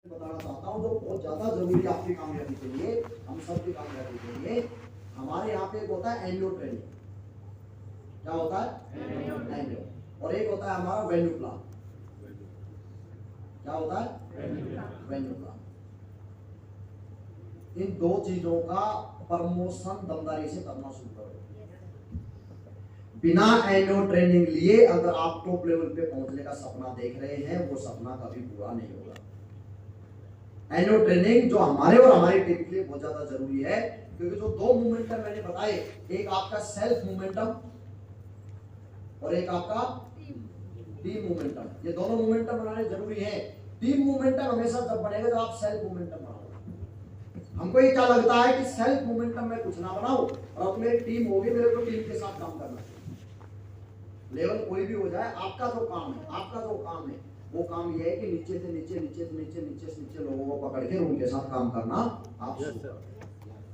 बताना चाहता हूँ जो बहुत ज्यादा जरूरी है आपकी कामयाबी के लिए, हम सब की कामयाबी के लिए। हमारे यहाँ पे एक होता है एनुअल ट्रेनिंग। क्या होता है? एनुअल। और एक होता है हमारा वेन्यू प्लान। क्या होता है? Venue plan. इन दो चीजों का प्रमोशन दमदारी से करना शुरू करो। बिना एनुअल ट्रेनिंग लिए अगर आप टॉप लेवल पे पहुंचने का सपना देख रहे हैं, वो सपना कभी पूरा नहीं होगा। एनुअल ट्रेनिंग जो हमारे और हमारी टीम के लिए बहुत ज्यादा जरूरी है, क्योंकि जो दो मोमेंटम मैंने बताए, एक आपका सेल्फ मोमेंटम और एक आपका टीम मोमेंटम, ये दोनों मोमेंटम बनाने जरूरी है। टीम मोमेंटम हमेशा जब बनेगा जब आप सेल्फ मोमेंटम बनाओगे। हमको ये क्या लगता है कि सेल्फ मोमेंटम में कुछ ना बनाओ और अब मेरी टीम होगी, मेरे को टीम के साथ काम करना चाहिए। लेवल कोई भी हो जाए, आपका जो काम है वो काम ये है कि नीचे से नीचे लोगों को पकड़ के उनके साथ काम करना आप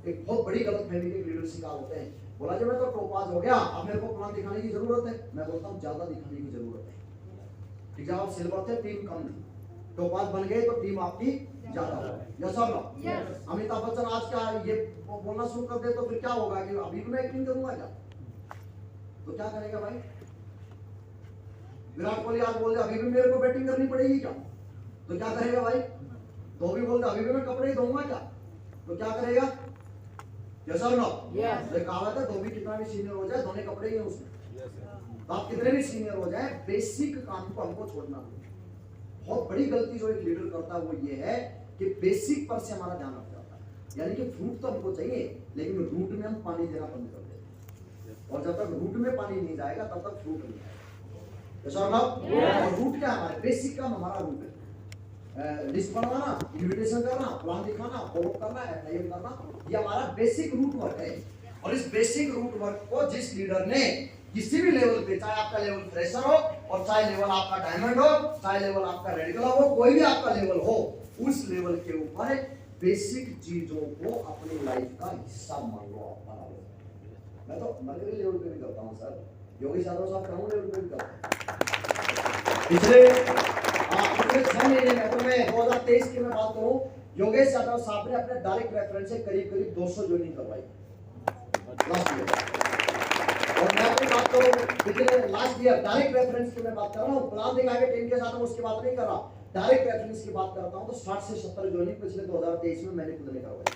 एक बहुत बड़ी गलतफहमी के लीडर शिकार होते हैं। बोला जब मैं तो टोपाज हो गया, अब मेरे को प्लान दिखाने की जरूरत है। मैं बोलता हूँ ज्यादा दिखाने की जरूरत है। ठीक है, आप सिल्वर थे, टीम कम थी, टोपाज बन गए तो टीम आपकी ज्यादा हो। यस और नो? अमिताभ बच्चन आज क्या ये बोलना शुरू कर दे तो फिर क्या होगा कि अभी भी मैं एक्टिंग करूंगा क्या? तो क्या करेगा भाई? विराट कोहली आज बोल दे अभी भी मेरे को बैटिंग करनी पड़ेगी क्या? तो क्या करेगा भाई? धोबी बोल दे अभी भी मैं कपड़े ही धोऊंगा क्या? तो क्या करेगा? यस और नो? यस। कहावत है धोबी कितना भी सीनियर हो जाए, धोने कपड़े ही हैं उसमें। तो आप कितने भी सीनियर हो जाए, बेसिक काम को हमको छोड़ना नहीं। बहुत बड़ी गलती जो एक लीडर करता है वो ये है कि बेसिक पर से हमारा ध्यान हट जाता है। यानी कि फ्रूट तो हमको चाहिए, लेकिन रूट में हम पानी देना बंद कर देते हैं, और जब तक रूट में पानी नहीं जाएगा तब तक फ्रूट नहीं आएगा। और रूट क्या हमारे बेसिक काम, हमारा रूट है लिस्ट बनवाना, इन्विटेशन करना, प्लान दिखाना, फॉलो करना, एफआईएम करना, ये हमारा बेसिक रूट वर्क है। और इस बेसिक रूट वर्क को जिस लीडर ने किसी भी लेवल पे, चाहे आपका लेवल फ्रेशर हो और चाहे लेवल आपका डायमंड हो, चाहे लेवल आपका रेड क्लब हो, कोई भी आपका लेवल हो, उस लेवल के ऊपर बेसिक चीजों को अपनी लाइफ का हिस्सा मान लो, बना लो। मैं तो मर्करी लेवल पे भी करता हूँ सर, योगी यादव साहब ग्राउंड लेवल पे भी करते हैं। पिछले 6 महीने में, तो मैं 2023 की मैं बात करूं, योगेश यादव साहब ने अपने डायरेक्ट रेफरेंस से करीब 200 ज्वाइनिंग करवाई लास्ट ईयर। और मैं अपनी बात करूं पिछले लास्ट ईयर डायरेक्ट रेफरेंस की मैं बात कर रहा हूं, प्लान दिखा के टीम के साथ उसकी बात नहीं कर रहा, डायरेक्ट रेफरेंस की बात करता हूं, तो 60 से 70 ज्वाइनिंग पिछले 2023 में मैंने खुद ने करवाई।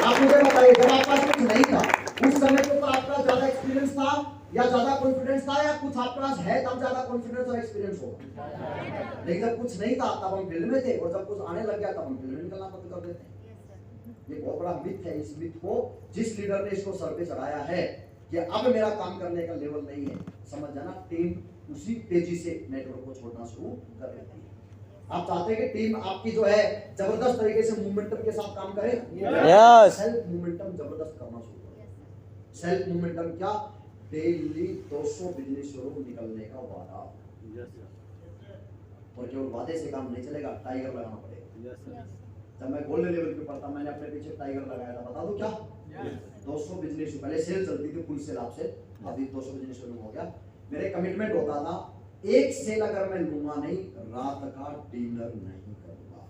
आप मुझे बताइए, जब आपके पास कुछ नहीं था उस समय के ऊपर आपका ज्यादा एक्सपीरियंस था या ज्यादा कॉन्फिडेंस था, या कुछ आपके पास है तब ज्यादा कॉन्फिडेंस और एक्सपीरियंस होगा? लेकिन जब कुछ नहीं था तब हम फील्ड में थे, और जब कुछ आने लग गया तब हम फील्ड में निकलना बंद कर देते हैं। ये बहुत बड़ा मिथ है। इस मिथ को जिस लीडर ने इसको सर पे चढ़ाया है कि अब मेरा काम करने का लेवल नहीं है, समझ जाना टीम उसी तेजी से नेटवर्क को छोड़ना शुरू कर देती है। आप चाहते हैं कि टीम आपकी जो है जबरदस्त तरीके से मोमेंटम के साथ काम करे? सेल्फ मोमेंटम जबरदस्त करना शुरू करें। सेल्फ मोमेंटम क्या? डेली 200 बिजनेस शोरूम निकलने का वादा। और केवल वादे से काम नहीं चलेगा, टाइगर लगाना पड़ेगा। जब मैं गोल्ड लेवल पे पढ़ता, मैंने अपने पीछे टाइगर लगाया था, बता दूं क्या? 200 बिजनेस, पहले सेल चलती थी फुल सेल आपसे, अभी 200 बिजनेस शोरूम हो गया। मेरे कमिटमेंट होता था, एक सेल अगर मैं लूंगा नहीं, रात का डिनर नहीं करूंगा।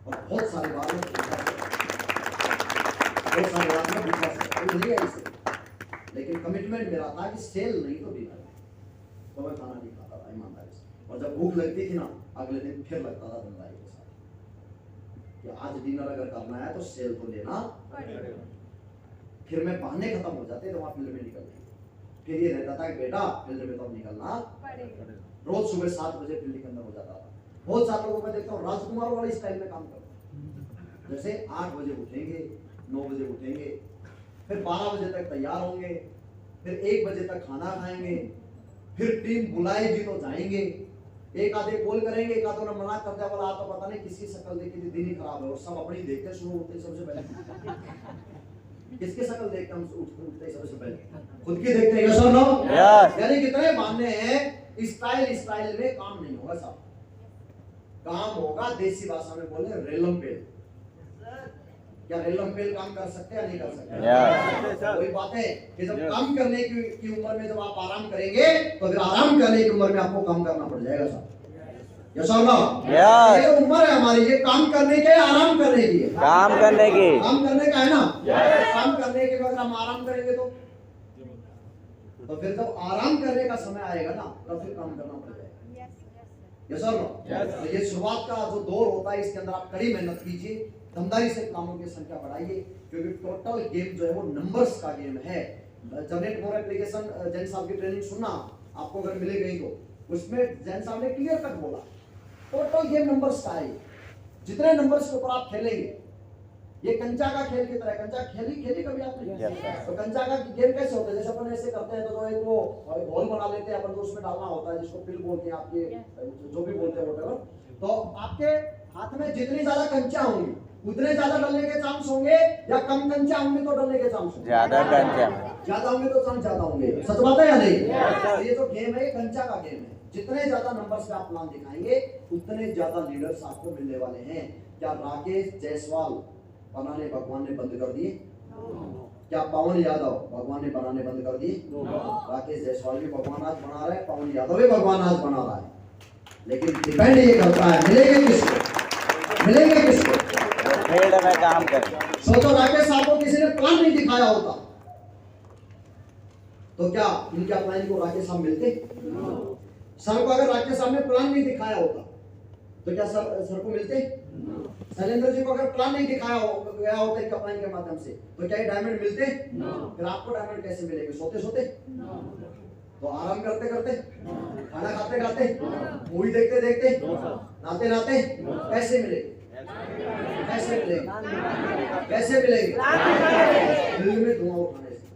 और बहुत सारी बात नहीं है इसे, लेकिन कमिटमेंट मेरा था कि सेल नहीं तो डिनर, तो मैं खाना नहीं खाता था ईमानदारी से। और जब भूख लगती थी ना, अगले दिन फिर लगता था धंधाई के साथ कि आज डिनर अगर करना है तो सेल तो लेना पड़ेगा। फिर मैं बहाने खत्म हो जाते तो वहां फील्ड में निकल गए। फिर ये रहता था कि बेटा फील्ड में तो निकलना पड़ेगा। रोज सुबह 7 बजे फील्ड के अंदर हो जाता था। बहुत सारे लोगों को देखता हूँ राजकुमार वाले स्टाइल में काम करते, जैसे 8 बजे उठेंगे, 9 बजे उठेंगे, फिर 12 बजे तक तैयार होंगे, फिर 1 बजे तक खाना खाएंगे, फिर टीम बुलाएगी तो जाएंगे, एक आधे कॉल करेंगे, एक आधों ने मना कर दिया, बोला तो पता नहीं किसकी शक्ल देख के दिन ही खराब है, और सब अपनी देखते शुरू होते हैं। सबसे पहले किसकी शक्ल देखते हम उठते हैं? सबसे पहले खुद की देखते हैं। यस और नो? यानी कितने मानने हैं स्टाइल में काम नहीं होगा साहब, काम होगा देसी भाषा में बोले रेलम पेल। क्या रेलम पेल काम कर सकते हैं या नहीं कर सकते? वही बात है कि जब काम करने की उम्र में जब आप आराम करेंगे तो फिर आराम करने की उम्र में आपको काम करना पड़ जाएगा साहब। यस और नो? Yes. ये उम्र है हमारी, ये काम करने के आराम करने की है। काम करने की। काम करने का है ना? काम करने के बाद हम आराम करेंगे तो फिर जब आराम करने का समय आएगा ना तब फिर काम करना पड़ जाएगा। यस और नो? तो ये शुरुआत का जो दौर होता है इसके अंदर आप कड़ी मेहनत कीजिए, ईमानदारी से कामों की संख्या बढ़ाइए, क्योंकि टोटल गेम जो है वो नंबर्स का गेम है। जनरेट मोर एप्लीकेशन जैन साहब की ट्रेनिंग सुनना आपको अगर मिले गई तो उसमें जैन साहब ने क्लियर कट बोला टोटल गेम नंबर्स का है। जितने नंबर्स के ऊपर आप खेलेंगे, ये कंचा का खेल की तरह, कंचा खेली कभी आपने? तो कंचा का गेम कैसे होता है? जैसे अपन ऐसे करते हैं तो जो एक वो बॉल बना लेते हैं अपन, तो उसमें डालना होता है जिसको पिल बोलते हैं, आपके जो भी बोलते हैं व्हाटएवर। तो आपके हाथ में जितनी ज्यादा कंचा होंगी उतने ज्यादा डलने के चांस होंगे, या कम कंचा होंगे तो डलने के चांस होंगे? ज्यादा कंचा। ज्यादा होंगे तो चांस ज्यादा होंगे। सच बात है या नहीं? तो ये जो गेम है ये कंचा का गेम है। जितने ज्यादा नंबर्स पे आप प्लान दिखाएंगे उतने ज्यादा लीडर्स आपको मिलने वाले हैं। क्या राकेश जायसवाल बनाने भगवान ने बंद कर दिए? क्या पवन यादव भगवान ने बनाने बंद कर दिए? राकेश जायसवाल भी भगवान आज बना रहा है, पवन यादव भी भगवान आज बना रहा है, लेकिन डिपेंड ये करता है मिलेंगे किसको, मिलेंगे किसको? फील्ड में काम करें। सोचो राकेश साहब को किसी ने प्लान नहीं दिखाया होता तो क्या इनके अपलाइन को राकेश साहब मिलते? सर को अगर राकेश साहब ने प्लान नहीं दिखाया होता तो क्या सर को मिलते? शैलेंद्र जी को अगर प्लान नहीं दिखाया गया होता इनके अपलाइन के माध्यम से तो क्या ये डायमंड मिलते? फिर आपको डायमंड कैसे मिलेंगे? सोते सोते? तो आराम करते करते, खाना खाते खाते, मूवी देखते देखते, नाते नाते कैसे मिलेंगे? कैसे मिलेंगे? कैसे मिलेंगे? फील्ड में धुआं उठाने से।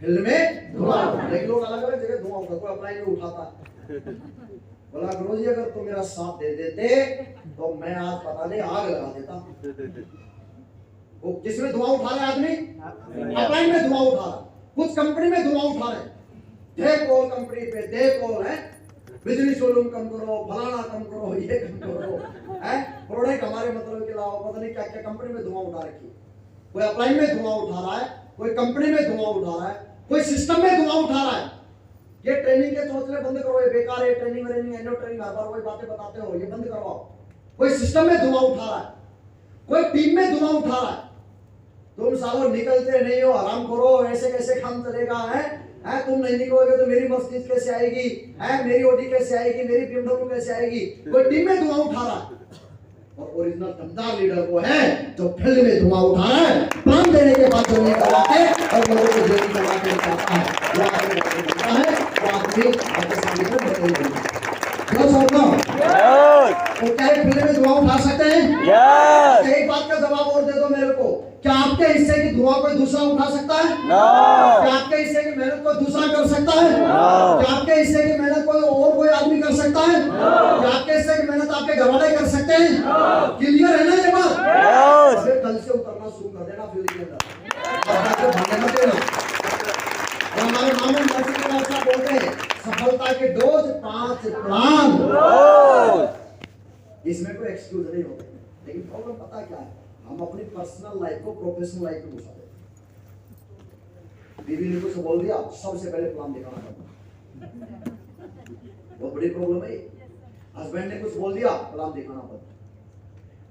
फील्ड में धुआं, लेकिन लोग अलग अलग जगह धुआं उठाते, कोई अपना ही नहीं उठाता। बोला गुरु जी अगर तुम मेरा साथ दे देते तो मैं आज पता नहीं आग लगा देता। वो किसमें धुआं उठा रहे आदमी? अपलाइन में धुआं उठा रहा, कुछ कंपनी में धुआं उठा रहे। देखो कंपनी पे देखो है, बिजली शोरूम कम करो, फलाना कम करो, ये कम करो, है प्रोडक्ट हमारे मतलब के अलावा पता नहीं क्या क्या कंपनी में धुआं उठा रखी। कोई अपलाइन में धुआं उठा रहा है, कोई कंपनी में धुआं उठा रहा है, कोई सिस्टम में धुआं उठा रहा है। ये ट्रेनिंग के चौचले बंद करो, ये बेकार है ट्रेनिंग एंडो ट्रेनिंग, हर बार वही बातें बताते हो, ये बंद करवाओ। कोई सिस्टम में धुआं उठा रहा है, कोई टीम में धुआं उठा रहा है। तुम सालों निकलते नहीं हो, आराम करो, ऐसे कैसे काम चलेगा है? तुम नहीं निकलोगे तो मेरी मस्जिद कैसे आएगी? मेरी ओडी कैसे आएगी? मेरी BMW कैसे आएगी? कोई टीम में धुआं उठा रहा है और ओरिजिनल दमदार लीडर वो है जो फील्ड में धुआं उठा रहा है, प्लान देने के बाद जो निकला के और लोगों को जो निकला के चाहता है वो आगे बढ़ता है, वो आदमी आपके सामने पर बदल जो सोचो तो क्या फील्ड में धुआं उठा सकते हैं? यस। एक बात का जवाब और दे दो मेरे को, क्या आपके हिस्से की धुआं कोई दूसरा उठा सकता है? नो। क्या आपके हिस्से की मेहनत को दूसरा कर सकता है? नो। क्या आपके हिस्से की मेहनत कोई आदमी कर सकता है? क्या आपके हिस्से की मेहनत आपके घरवाले कर सकते हैं? क्लियर है ना ये बात? फिर कल से उतरना शुरू कर देना फील्ड के अंदर, भागने मत देना। हमारे मामून मर्सी के भाषा बोलते हैं सफलता के डोज 5 प्लान। इसमें कोई एक्सक्यूज नहीं होते, लेकिन प्रॉब्लम पता क्या है, हम अपनी पर्सनल लाइफ को प्रोफेशनल लाइफ में घुसा देते हैं। बीवी ने कुछ बोल दिया, सबसे पहले प्लान दिखाना पड़ता, बहुत बड़ी प्रॉब्लम है। हस्बैंड ने कुछ बोल दिया, प्लान दिखाना पड़ता।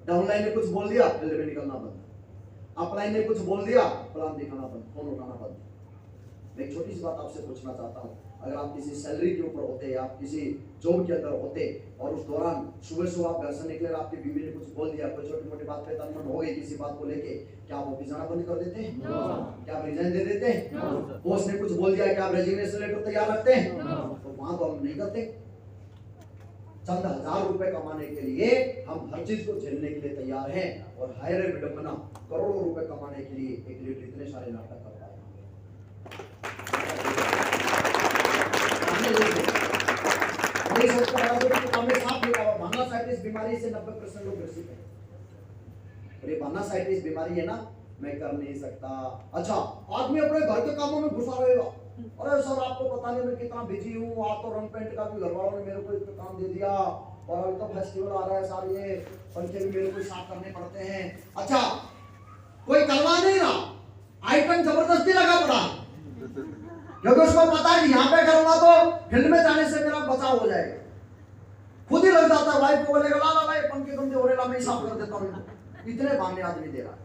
डाउनलाइन ने कुछ बोल दिया, फील्ड में निकलना पड़ता। अपलाइन ने कुछ बोल दिया, प्लान दिखाना पड़ता, फोन उठाना पड़ता। मैं एक छोटी सी बात आपसे पूछना चाहता हूँ, अगर आप किसी सैलरी के ऊपर होते, आप किसी जॉब के अंदर होते और उस दौरान सुबह सुबह आप घर से निकले, आपकी बीवी ने कुछ बोल दिया, कोई छोटी मोटी बात पे तनमन हो गई किसी बात को लेके, क्या आप ऑफिस जाना बंद कर देते हैं? क्या आप रिजाइन दे देते हैं? बॉस ने कुछ बोल दिया, क्या आप रेजिग्नेशन लेटर तैयार रखते हैं? तो वहां तो हम नहीं करते। चंद हजार रुपए कमाने के लिए हम हर चीज को झेलने के लिए तैयार हैं, और हायर विडंबना करोड़ों रुपए कमाने के लिए एक लीडर इतने सारे नाटक करता है। बीमारी से 90% लोग ग्रसित हैं, और ये बानासाइटिस बीमारी है ना, मैं कर नहीं सकता। अच्छा, आदमी अपने घर के कामों में घुसा रहेगा, अरे सर आपको पता नहीं मैं कितना बिजी हूँ, आज तो रंग पेंट का भी घर वालों ने मेरे को इतना काम दे दिया, और अभी तो फेस्टिवल आ रहा है, सारे ये पंखे भी मेरे को साफ करने पड़ते हैं। अच्छा, कोई करवा नहीं रहा, आइटम जबरदस्ती लगा पड़ा, क्योंकि उसको पता है कि यहाँ पे करूंगा तो फील्ड में जाने से मेरा बचाव हो जाएगा। खुद ही लग जाता है, वाइफ को बोलेगा ला ला ला पंखे तुम दे ला, मैं साफ कर देता हूँ, इतने बहाने आदमी दे रहा है।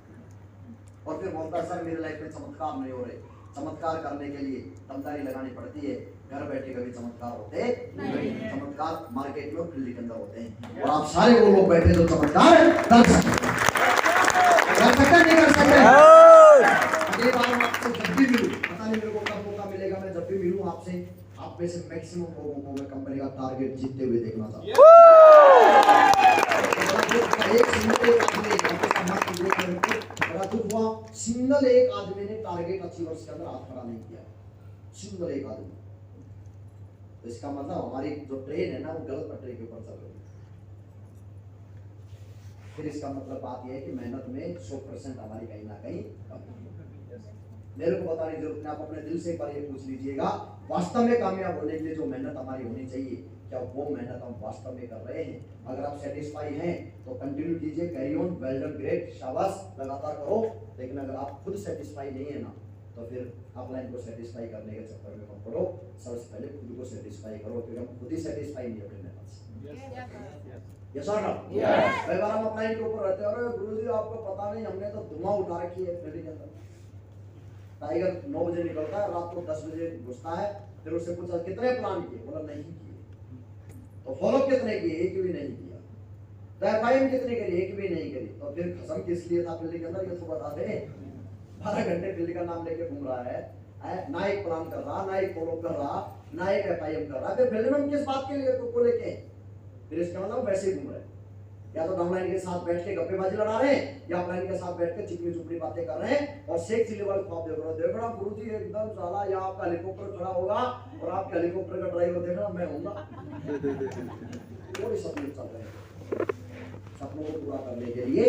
और फिर बोलता है सर मेरी लाइफ में चमत्कार नहीं हो रहे। चमत्कार करने के लिए दमदारी लगानी पड़ती है, घर बैठे कभी चमत्कार होते नहीं। चमत्कार मार्केट में और फील्ड के अंदर होते हैं, और आप सारे वो लोग बैठे जो चमत्कार कर सकते नहीं कर सकते। अगली बार मैं आपसे जब भी मिलूं, पता नहीं मेरे को कब मौका मिलेगा, मैं जब भी मिलूं आपसे, आप में से मैक्सिमम लोगों को मैं कंपनी का टारगेट जीतते हुए देखना चाहता हूं। सिंगल एक आदमी ने टारगेट 80 वर्ष के अंदर हाथ खड़ा नहीं किया, सिंगल एक आदमी। तो इसका मतलब हमारी जो ट्रेन है ना वो गलत पटरी के ऊपर चल रही है। फिर इसका मतलब बात यह है कि मेहनत में 100% हमारी कहीं ना कहीं कमी है। मेरे को बताने की जरूरत नहीं, आप अपने दिल से एक बार ये पूछ लीजिएगा, वास्तव में कामयाब होने के लिए जो मेहनत हमारी होनी चाहिए, क्या वो मेहनत हम वास्तव में कर रहे हैं? अगर आप सेटिस्फाई हैं तो कंटिन्यू कीजिए, carry on, well done, great, शाबाश, लगातार करो। लेकिन अगर आप खुद सेटिस्फाई नहीं है ना, तो फिर अपलाइन को सेटिस्फाई करने के चक्कर में मत पड़ो। सबसे पहले खुद को सेटिस्फाई करो, क्योंकि हम खुद ही सेटिस्फाई नहीं अपनी मेहनत से। यस और नो? कई बार हम अपलाइन के ऊपर रहते हैं, अरे गुरुजी आपको पता नहीं हमने तो धुआं उठा रखी है फील्ड के अंदर। टाइगर 9 बजे निकलता है, रात को 10 बजे घुसता है, फिर उससे पूछा कितने प्लान किए, बोला नहीं किए। तो फॉलो कितने किए, एक भी नहीं किया। तो एफआईएम कितने करी, एक भी नहीं करी। तो फिर खत्म किस लिए था फील्ड के अंदर, ये तो बता दे। 12 घंटे फील्ड का नाम लेके घूम रहा है, ना एक प्लान कर रहा, ना एक फॉलो कर रहा, ना एक एफआईएम कर रहा। फिर फील्ड में हम किस बात के लिए को लेके, फिर इसका मतलब वैसे ही घूम रहे हैं। या तो डाउनलाइन के साथ बैठ के गप्पेबाजी लड़ा रहे हैं, या अपलाइन के साथ बैठ के चिकनी चुपड़ी बातें कर रहे हैं और शेख चिल्ली वाले ख्वाब देख रहे हो। गुरुजी एकदम साला, या आपका हेलीकॉप्टर खड़ा होगा और आपके हेलीकॉप्टर का ड्राइवर देखना मैं हूंगा। थोड़ी सपने चल रहे हैं, सपनों को पूरा करने के लिए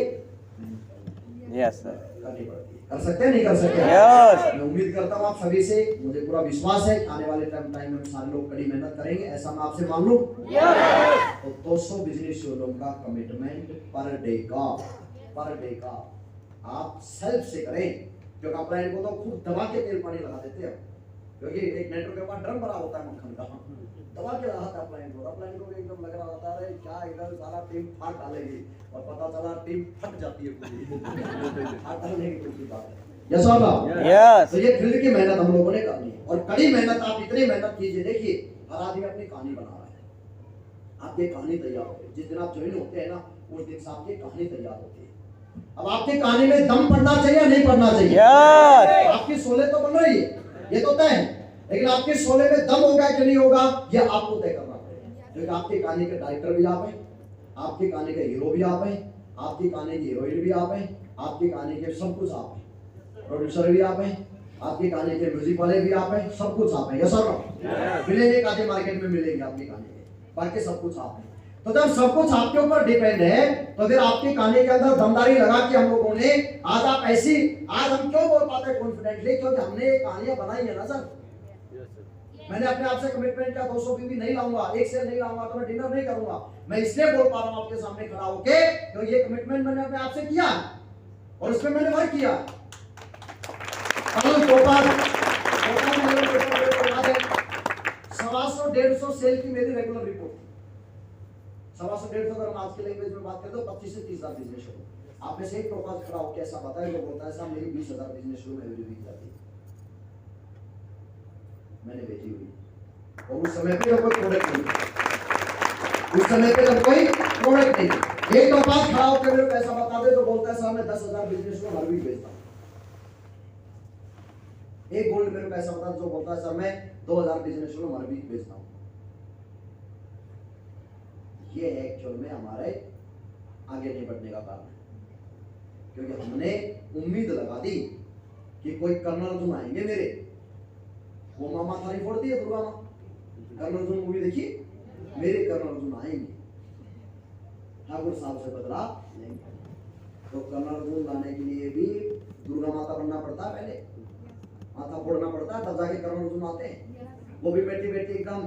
यस सर करनी पड़ती है। कर सकते हैं नहीं कर सकते? यस। मैं उम्मीद करता हूँ आप सभी से, मुझे पूरा विश्वास है आने वाले टाइम में सारे लोग कड़ी मेहनत करेंगे, ऐसा मैं आपसे मान लूं। तो 200 बिजनेस लोगों का कमिटमेंट पर डे का आप सेल्फ से करें, क्योंकि अपलाइन को तो खुद दबा के तेल पानी लगा देते हैं, क्योंकि एक नेटवर्क के पास ड्रम भरा होता है मक्खन का, दबा के रहा था अपलाइन को भी एकदम लग रहा था अरे क्या एकदम सारा टीम फाट डालेगी, और पता चला टीम फट जाती है पूरी। फाट डालने की कोई बात है। यस और नो? यस। तो ये फील्ड की मेहनत हम लोगों ने करनी है, और कड़ी मेहनत। आप इतनी मेहनत कीजिए, देखिए हर आदमी अपनी कहानी बना रहा है, आपकी कहानी तैयार होती है। जिस दिन आप ज्वाइन होते हैं ना, उस दिन से आपकी कहानी तैयार होती है। अब आपकी कहानी में दम पड़ना चाहिए या नहीं पड़ना चाहिए? आपकी शोले तो बन रही है, ये तो तय है, लेकिन आपके शोले में दम होगा कि नहीं होगा, यह आपको तय करना पड़ेगा। क्योंकि आपकी कहानी के डायरेक्टर भी आप हैं, आपकी कहानी के हीरो भी आप हैं, आपकी कहानी की हीरोइन भी आप हैं, आपकी कहानी के सब कुछ आप हैं, प्रोड्यूसर भी आप हैं, आपकी कहानी के म्यूजिक वाले भी आप हैं, सब कुछ आप हैं। यस और नो? मिलेंगे कहानी मार्केट में मिलेंगे आपकी कहानी के, बाकी सब कुछ आप हैं। तो जब सब कुछ आपके ऊपर डिपेंड है, तो फिर आपकी कहानी के अंदर दमदारी लगा के हम लोगों ने आज आप ऐसी, आज हम क्यों बोल पाते हैं कॉन्फिडेंटली, क्योंकि हमने ये कहानियां बनाई है ना सर। मैंने अपने आप से कमिटमेंट किया 200 बीवी नहीं लाऊंगा, एक से नहीं लाऊंगा, तो मैं डिनर नहीं करूंगा। मैं इसलिए बोल पा रहा हूं आपके सामने खड़ा होके, क्योंकि ये कमिटमेंट मैंने अपने आप से किया और उसमें मैंने वर्क किया। कल दोपहर 150-150 सेल की मेरी रेगुलर रिपोर्ट थी। 150-150 अगर हम आज की लैंग्वेज में बात करें तो 25 से 30 हजार बिजनेस शुरू। आप में से एक प्रोफाइल खड़ा होकर ऐसा बताए जो बोलता है साहब मेरी 20,000 बिजनेस शुरू एवरी वीक जाती है, मैंने भेजी हुई। और उस समय पे कोई प्रोडक्ट नहीं, उस समय पे जब कोई प्रोडक्ट नहीं, एक प्रोफाइल खड़ा होकर मेरे पैसा बता दे तो बोलता है साहब मैं 10,000 बिजनेस शुरू हर वीक भेजता हूँ। एक गोल्ड मेरे पैसा बता जो बोलता है सर मैं 2,000 बिजनेस शुरू हर वीक भेजता हूँ। ये एक्चुअल में हमारे आगे नहीं बढ़ने का कारण है, क्योंकि हमने उम्मीद लगा दी कि कोई कर्नल अर्जुन आएंगे मेरे, वो मामा थाली फोड़ती है दुर्गा माँ, कर्नल अर्जुन मूवी देखी, मेरे कर्नल अर्जुन आएंगे, ठाकुर साहब से बदला लेंगे। तो कर्नल अर्जुन लाने के लिए भी दुर्गा माता बनना पड़ता है, पहले माथा फोड़ना पड़ता है, तब जाके कर्नल अर्जुन आते हैं। वो भी बैठी बैठी एकदम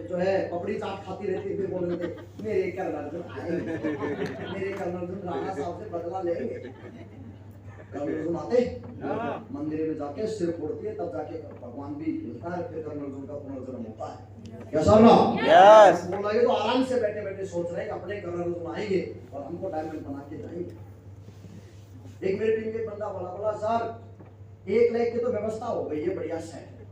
जो है पपड़ी चाट खाती रहती है, फिर बोल रहे थे मेरे कर्नल अर्जुन आएंगे, मेरे कर्नल अर्जुन राणा साहब से बदला लेंगे। कर्नल अर्जुन आते मंदिर में जाके सिर फोड़ती है, तब जाके भगवान भी हिलता है, फिर कर्नल अर्जुन का पुनर्जन्म होता है। क्या सर ना? Yes. बोला ये तो आराम से बैठे बैठे सोच रहे हैं कि अपने कर्नल अर्जुन आएंगे और हमको डायमंड बना के जाएंगे। एक मेरी टीम के बंदा बोला सर 1 लाख की तो व्यवस्था हो गई है, बढ़िया सेट है,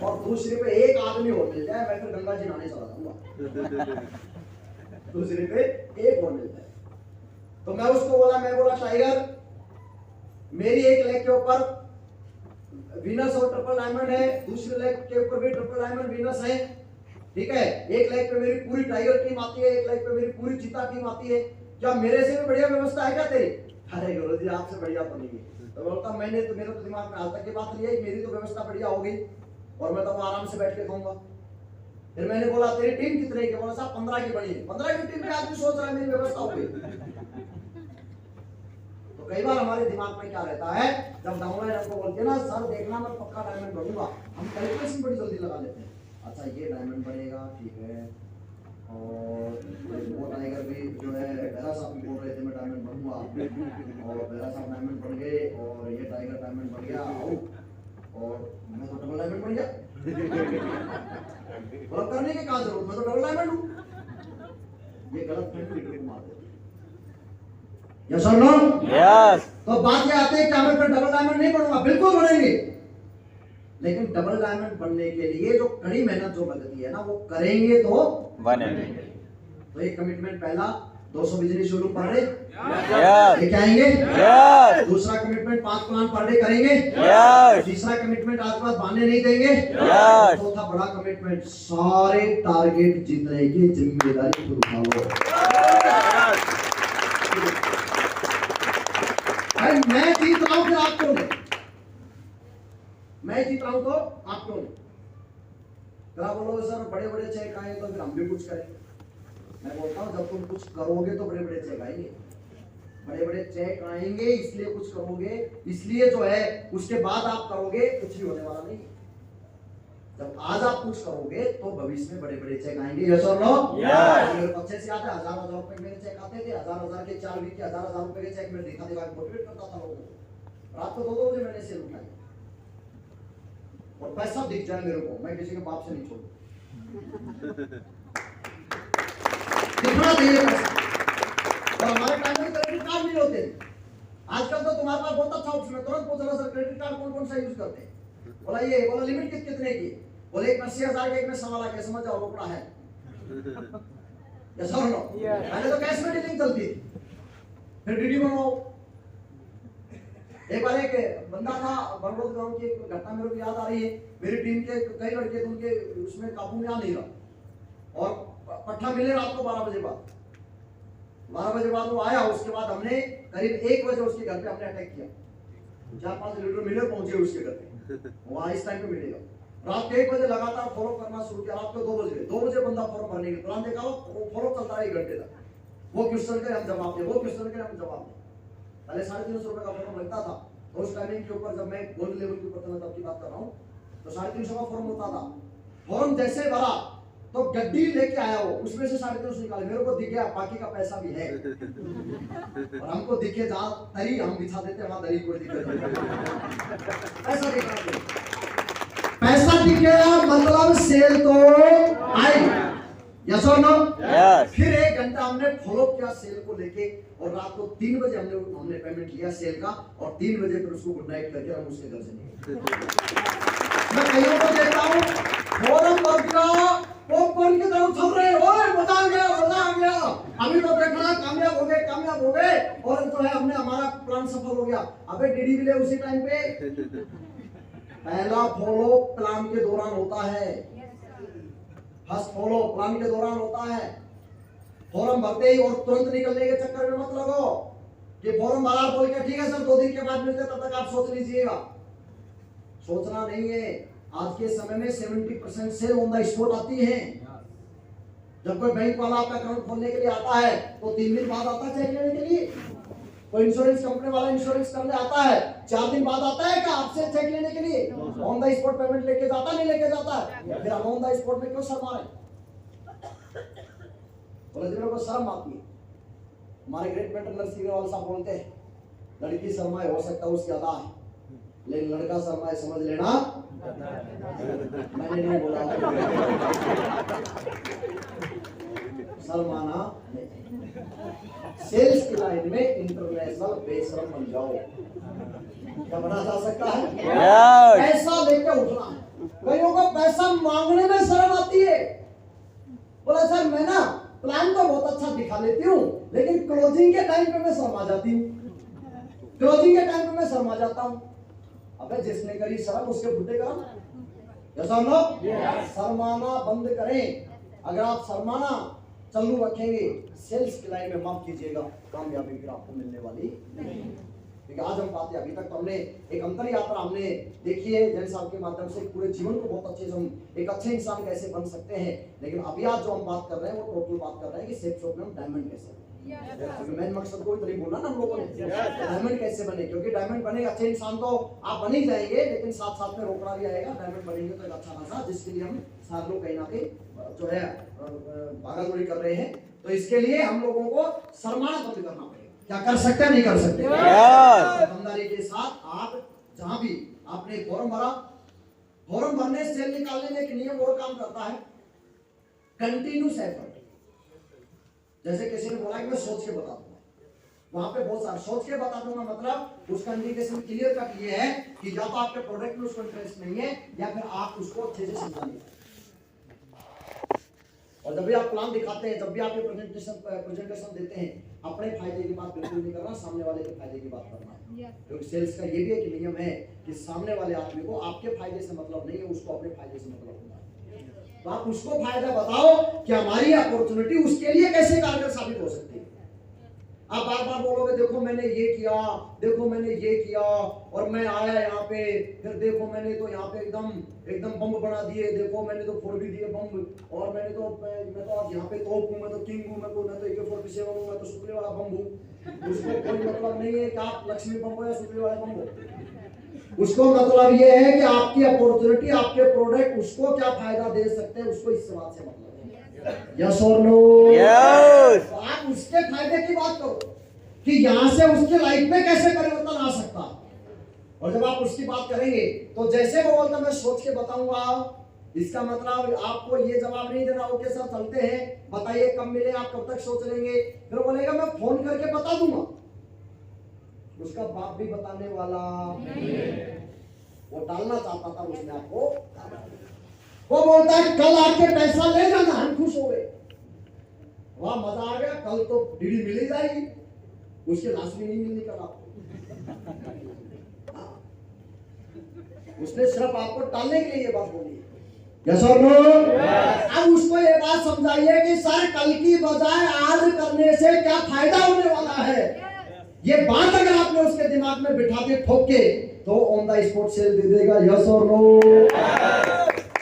और दूसरे पे एक आदमी और मिल जाए, मैं फिर गंगा जी नहाने चला जाऊंगा। दूसरे पे एक और मिल जाए तो मैं उसको बोला टाइगर मेरी 1 लाख के ऊपर वीनस और ट्रिपल डायमंड है, दूसरे लाख के ऊपर भी ट्रिपल डायमंड वीनस है, ठीक है। 1 लाख पे मेरी पूरी टाइगर टीम आती है, 1 लाख पे मेरी पूरी चीता टीम आती है, क्या मेरे से भी बढ़िया व्यवस्था है क्या तेरी? अरे गुरुजी आपसे बढ़िया तो नहीं है। तो बोलता मैंने तो मेरे तो दिमाग में आज तक की बात नहीं है, मेरी तो व्यवस्था बढ़िया हो गई और मैं तो आराम से बैठ के खाऊंगा। फिर मैंने बोला तेरी टीम कितने की? बोला साहब 15 की बनी है। 15 की टीम में आदमी सोच रहा है मेरी व्यवस्था हो गई। कई बार हमारे दिमाग में क्या रहता है, जब डाउनलाइन हमको बोलते हैं ना सर देखना मैं पक्का डायमंड बनूंगा, हम कैलकुलेशन बड़ी जल्दी लगा लेते हैं। अच्छा ये डायमंड बनेगा, ठीक है, और वो टाइगर भी जो है बेरा साहब भी बोल रहे थे मैं डायमंड बनूंगा, और बेरा साहब डायमंड बन गए, और ये टाइगर डायमंड बन गया और मैं तो डबल डायमंड बन गया। बोला करने की क्या जरूरत, मैं तो डबल डायमंड हूँ। ये गलत फहमी को मार देती है। यस और नो? यस। तो बात ये आती है कि मैं फिर डबल डायमंड नहीं बनूंगा, बिल्कुल बनेंगे, लेकिन डबल डायमंड बनने के लिए जो कड़ी मेहनत जो लगती है ना वो करेंगे तो बनेंगे। तो एक कमिटमेंट पहला 200 बिजली शुरू पर डे यस। लेके आएंगे। यस। दूसरा कमिटमेंट 5 प्लान पर डे करेंगे। यस। तीसरा कमिटमेंट आज के बाद बांधने नहीं देंगे। यस। चौथा बड़ा कमिटमेंट सारे टारगेट जीतने की जिम्मेदारी खुद उठाओ। मैं जीत रहा हूं फिर आप क्यों नहीं? मैं जीत रहा हूं तो आप क्यों नहीं? क्या बोलोगे सर बड़े बड़े चेक आए तो फिर हम भी कुछ करेंगे। मैं बोलता हूं जब तुम कुछ करोगे तो बड़े बड़े चेक आएंगे, बड़े बड़े चेक आएंगे इसलिए कुछ करोगे, इसलिए जो है उसके बाद आप करोगे, कुछ भी होने वाला नहीं। जब आज आप कुछ करोगे तो भविष्य में बड़े बड़े चेक आएंगे। यस और नो? यस। मेरे अच्छे से आता है, 1000 रुपए मेरे चेक आते थे, 1000 के 4 वीक के 1000 रुपए के चेक में दिखा के मोटिवेट करता था लोगों को। रात को 2 बजे मैंने सेल उठाई और पैसा दिख जाए मेरे को, मैं किसी के बाप से नहीं छोड़ूंगा, दिखना चाहिए पैसा। और हमारे टाइम में क्रेडिट कार्ड नहीं होते, आजकल तो तुम्हारे पास बहुत अच्छा ऑप्शन है, तुरंत पूछो सर क्रेडिट कार्ड कौन कौन सा यूज करते हैं? बोला ये, बोला लिमिट कितने की? बोले एक में 80,000 के, एक में 1.25 लाख के, समझ जाओ रोकड़ा है। यस और नो? पहले तो कैश में डीलिंग चलती थी, फिर डीडी बनवाओ। एक बार एक बंदा था बरगोद गांव की, एक घटना मेरे को याद आ रही है। मेरी टीम के कई लड़के थे, उनके उसमें काबू में आ नहीं रहा और पट्टा मिले रात को 12 बजे बाद। 12 बजे बाद वो आया, उसके बाद हमने करीब 1 बजे उसके घर पे हमने अटैक किया। 4-5 लीटर मिले पहुंचे उसके घर पे, वहां इस टाइम पे मिलेगा। रात के 1 बजे लगातार फॉलो करना शुरू किया, रात को 2 बजे 2 बजे बंदा फॉर्म भरने के प्लान देखा, वो फॉलो चलता है 1 घंटे तक। वो क्वेश्चन के हम जवाब दे, वो क्वेश्चन के हम जवाब दे। पहले 350 रुपए का फॉर्म लगता था, तो उस टाइमिंग के ऊपर जब मैं गोल्ड लेवल के ऊपर था तब की बात कर रहा हूँ, तो 350 का फॉर्म होता था। फॉर्म जैसे भरा तो गड्डी लेके आया वो, उसमें से 350 निकाले, मेरे को दिख गया बाकी का पैसा भी है। और हमको दिखे जहां दरी हम बिछा देते वहां दरी कोई दिक्कत नहीं। पैसा दिख रहा, पैसा दिख गया मतलब सेल तो आई। यस और नो? यस। फिर 1 घंटा हमने फॉलो किया सेल को लेके, और रात को 3 बजे हमने पेमेंट किया सेल का, और 3 बजे फिर उसको गुड नाइट करके हम उसके घर से निकले। मैं कईयों को देखता हूँ फोरम भर दिया, पॉपकॉर्न की तरह उछल रहे, ओए मजा आ गया, मजा आ गया, अभी तो देखना कामयाब हो गए, कामयाब हो गए, और जो है हमने हमारा प्लान सफल हो गया। अबे डीडी मिले उसी टाइम पे। पहला फॉलो प्लान के दौरान होता है, फर्स्ट फॉलो प्लान के दौरान होता है। फॉर्म भरते ही और तुरंत निकलने के चक्कर में मत लगो कि फॉर्म भरा बोल के ठीक है सर 2 दिन के बाद मिलते, तब तक आप सोच लीजिएगा। सोचना नहीं है। आज के समय में 70% सेल ऑन द स्पॉट आती है। जब कोई बैंक वाला आपका अकाउंट खोलने के लिए आता है तो 3 दिन बाद आता है चेक लेने के लिए। कोई इंश्योरेंस कंपनी वाला इंश्योरेंस करने आता है 4 दिन बाद आता है क्या आपसे चेक लेने के लिए? ऑन द स्पॉट पेमेंट लेके जाता नहीं लेके जाता है? फिर ऑन द स्पॉट में क्यों शर्मा रहे? बोले मेरे को शर्म आती है। हमारे ग्रेट मेंटर नरसिंह वाले साहब बोलते हैं लड़की शर्माए हो सकता है उसकी अदा है, लेकिन लड़का शर्माए समझ लेना मैंने नहीं बोला शर्माना नहीं। सेल्स की लाइन में इंटरनेशनल बेशरम बन जाओ। क्या बना जा सकता है? पैसा लेके उठना। कईयों को पैसा मांगने में शर्म आती है। बोला सर मैं ना प्लान तो बहुत अच्छा दिखा लेती हूँ, लेकिन क्लोजिंग के टाइम पे मैं शर्मा जाती हूँ। क्लोजिंग के टाइम पे मैं शर्मा जाता हूँ। अबे जिसने करी शर्म उसके बुड्ढे का शर्माना बंद करें। अगर आप शर्माना चालू रखेंगे सेल्स की लाइन में, माफ कीजिएगा, कामयाबी फिर आपको मिलने वाली नहीं। क्योंकि आज हम बातें अभी तक हमने एक अंतर यात्रा हमने देखी है जैन साहब के माध्यम से पूरे जीवन को बहुत अच्छे से हम एक अच्छे इंसान कैसे बन सकते हैं। लेकिन अभी आज जो हम बात कर रहे हैं वो टोटल बात कर रहे हैं कि सेल्स शॉप में हम डायमंड कैसे बने। क्योंकि मेन मकसद को इतना बोलना ना हम लोगों ने, डायमंड कैसे बने। क्योंकि डायमंड बनेगा अच्छे इंसान तो आप बन ही जाएंगे, लेकिन साथ साथ में रोकड़ा भी आएगा। डायमंड बनेंगे तो एक अच्छा खासा, जिसके लिए हम सारे लोग कहीं ना कहीं जो है भागादौड़ी कर रहे हैं। तो इसके लिए हम लोगों को शर्माना बंद करना पड़ेगा। क्या कर सकते हैं? नहीं कर सकते। ईमानदारी के साथ आप जहां भी आपने फॉर्म भरा, फॉर्म भरने सेल निकालने में एक नियम और काम करता है, कंटिन्यूस एफर्ट। जैसे किसी ने बोला कि मैं सोच के बता दूंगा, वहां पे बहुत सारा सोच के बता दूंगा, मतलब उसका इंडिकेशन क्लियर कट ये है कि या तो आपके प्रोडक्ट में उसको इंटरेस्ट नहीं है या फिर आप उसको अच्छे से समझा नहीं। और जब भी आप प्लान दिखाते हैं, जब भी आप ये प्रेजेंटेशन देते हैं, अपने फायदे की बात बिल्कुल नहीं करना, सामने वाले के फायदे की बात करना है। क्योंकि सेल्स का ये भी एक नियम है कि सामने वाले आदमी को आपके फायदे से मतलब नहीं है, उसको अपने फायदे से मतलब होता है। तो आप उसको फायदा बताओ कि हमारी अपॉर्चुनिटी उसके लिए कैसे कारगर साबित हो सकती है। आप बार बार बोलोगे देखो मैंने ये किया, देखो मैंने ये किया, और मैं आया यहाँ पे, फिर देखो मैंने तो यहाँ पे एकदम बम बना दिए, देखो मैंने तो फोड़ भी दिए बम, और मैं तो आज यहाँ पे तोप हूँ, मैं तो किंग हूँ, मैं तो AK-47 हूँ, मैं तो सुपली वाला बम हूँ। उसको कोई मतलब नहीं है कि आप लक्ष्मी बम हो या सुपली वाला बम हो। उसको मतलब ये है कि आपकी अपॉर्चुनिटी, आपके प्रोडक्ट उसको क्या फायदा दे सकते हैं, उसको इस बात से मतलब है। यस और नो? यस। आप उसके फायदे की बात करो कि यहां से उसके लाइफ में कैसे परिवर्तन आ सकता। और जब आप उसकी बात करेंगे तो जैसे वो बोलता मैं सोच के बताऊंगा, इसका मतलब आपको ये जवाब नहीं देना ओके सर चलते हैं, बताइए कब मिले, आप कब तक सोच लेंगे। फिर बोलेगा मैं फोन करके बता दूंगा। उसका बाप भी बताने वाला नहीं, वो डालना चाहता था उसने आपको। वो बोलता है कल आके पैसा ले जाना, हम खुश हो गए, वाह मजा आ गया, कल तो डीडी मिल ही जाएगी, उसके लाश में नहीं मिलने का। उसने सिर्फ आपको टालने के लिए ये बात बोली। यस और नो? अब उसको ये बात समझाइए कि सर कल की बजाय आज करने से क्या फायदा होने वाला है। ये बात अगर आपने उसके दिमाग में बिठा के ठोक के, तो ऑन द स्पॉट सेल दे देगा। यस और नो?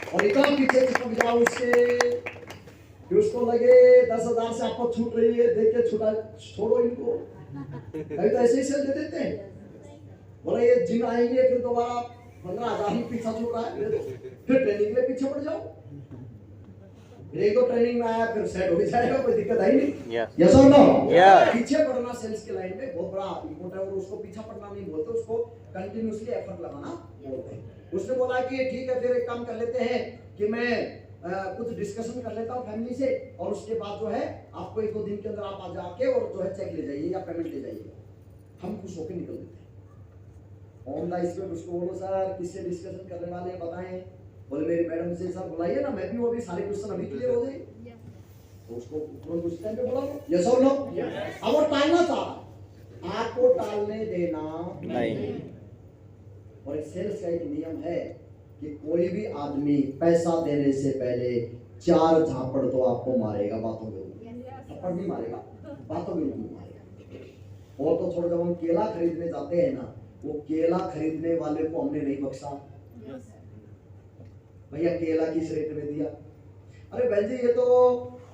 और इतना पीछे चिपक जाओ उसके कि उसको लगे 10,000 से आपको छूट रही है, देख के छुटा छोड़ो इनको। कहीं तो ऐसे ही सेल दे देते हैं, बोला ये जिम आएंगे फिर दोबारा 15,000 में पीछा छूट रहा है, फिर ट्रेनिंग में पीछे पड़ जाओ। एक तो ट्रेनिंग में आया फिर सेट हो जाएगा, कोई दिक्कत आई नहीं। यस और नो? पीछे पड़ना सेल्स की लाइन में बहुत बड़ा इंपॉर्टेंट है। और उसको पीछा पड़ना नहीं बोलते, उसको कंटिन्यूअसली एफर्ट लगाना बोलते हैं। उसने बोला कि ठीक है फिर एक काम कर लेते हैं कि मैं कुछ डिस्कशन कर लेता हूँ फैमिली से, और उसके बाद जो है आपको 1-2 दिन के अंदर आप आ जाके और जो है चेक ले जाइए या पेमेंट ले जाइए। हम खुश होकर निकल देते हैं। ऑन द स्पॉट उसको बोलो सर किससे डिस्कशन करने वाले हैं बताएं। बोले मेरी मैडम से सर बुलाइए ना, मैं भी वो भी सारे क्वेश्चन अभी क्लियर हो जाए। तो उसको तुरंत उस टाइम पे बोला यस और नो? अब वो टालना चाह, आपको टालने देना नहीं। और एक सेल्स का एक नियम है कि कोई भी आदमी पैसा देने से पहले 4 झापड़ तो आपको मारेगा, बातों के ऊपर थप्पड़ नहीं मारेगा, बातों के ऊपर मारेगा। और तो छोड़, जब हम केला खरीदने जाते हैं ना, वो केला खरीदने वाले को हमने नहीं बख्शा। भैया केला किस रेट में दिया? अरे बहन जी ये तो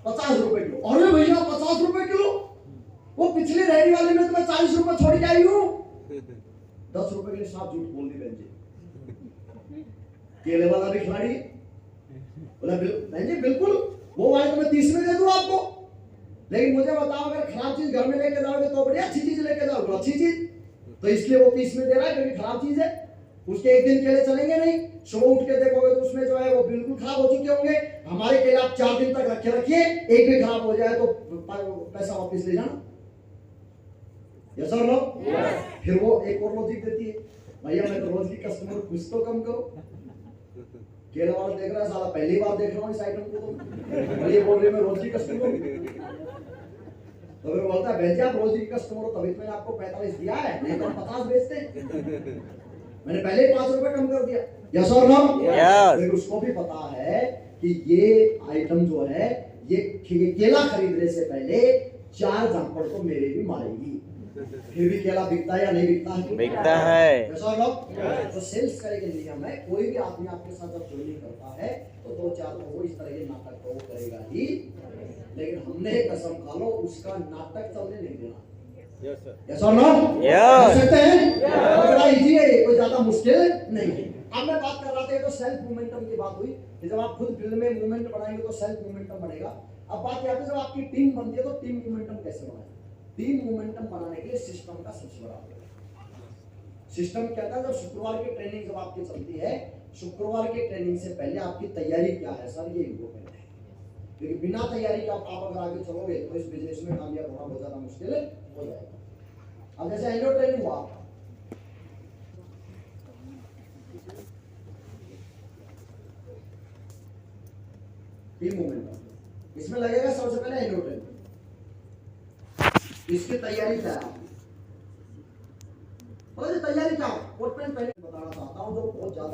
50 रुपए किलो। अरे भैया 50 रुपए किलो, वो पिछले रेडी वाले में तो मैं 40 रुपए छोड़ के आई हूँ। 10 रुपए के लिए साफ झूठ बोल दी बहन जी। केले वाला भी खिलाड़ी बोला बहन जी बिल्कुल वो वाले तो मैं 30 में दे दूं आपको, लेकिन मुझे बताओ अगर खराब चीज घर में लेके जाओगे तो बड़ी अच्छी चीज लेके जाओगे, अच्छी चीज तो इसलिए वो पीस में दे रहा है क्योंकि खराब चीज है, उसके एक दिन केले चलेंगे नहीं। सुबह उठ के देखोगे तो उसमें जो है वो बिल्कुल खराब हो चुके होंगे। हमारे केले आप 4 दिन तक रखे रखिए, एक भी खराब हो जाए तो पैसा वापस ले जाना। यस और नो? फिर वो एक और लॉजिक देती है, भैया मैं तो रोज की कस्टमर, कुछ तो कम करो। केले वाला देख रहा है, साला पहली बार देख रहा हूँ इस आइटम को, तो ये बोल रहे मैं रोज की कस्टमर हूँ। तो फिर बोलता है भैया आप रोज की कस्टमर हो तभी तो मैंने आपको 45 दिया है, नहीं तो 50 बेचते हैं। मैंने पहले ही 5 रुपए कम कर दिया। यस और नो? यस। उसको भी पता है कि ये आइटम जो है ये केला खरीदने से पहले 4 झापड़ तो मेरे भी मारेगी, फिर भी केला बिकता है या नहीं बिकता है? बिकता है। यस और नो? तो सेल्स करे के नियम है, कोई भी आदमी आपके साथ जब ज्वाइनिंग करता है तो 2-4 तो वो इस तरह के नाटक तो वो करेगा ही, लेकिन हमने कसम खा लो उसका नाटक चलने नहीं देना। यस और नो? यस। सकते हैं? बड़ा इजी है, कोई ज्यादा मुश्किल नहीं है। अब मैं बात कर रहा था तो सेल्फ मोमेंटम की बात हुई कि जब आप खुद फील्ड में मूवमेंट बनाएंगे तो सेल्फ मोमेंटम बनेगा। अब बात यह है जब आपकी टीम बनती है तो टीम मोमेंटम कैसे बनाए? टीम मोमेंटम बनाने के लिए सिस्टम का सबसे बड़ा सिस्टम क्या था? जब शुक्रवार की ट्रेनिंग जब आपकी चलती है, शुक्रवार की ट्रेनिंग से पहले आपकी तैयारी क्या है सर, ये इम्पोर्टेंट है, क्योंकि बिना तैयारी के आप अगर आगे चलोगे तो इस बिजनेस में कामयाब होना बहुत ज्यादा मुश्किल हो जाएगा। अब जैसे एनुअल ट्रेनिंग हुआ, टीम मोमेंटम, इसमें लगेगा सबसे पहले एनुअल ट्रेनिंग। इसकी तैयारी क्या है? तैयारी क्या बताना चाहता हूं जो बहुत ज्यादा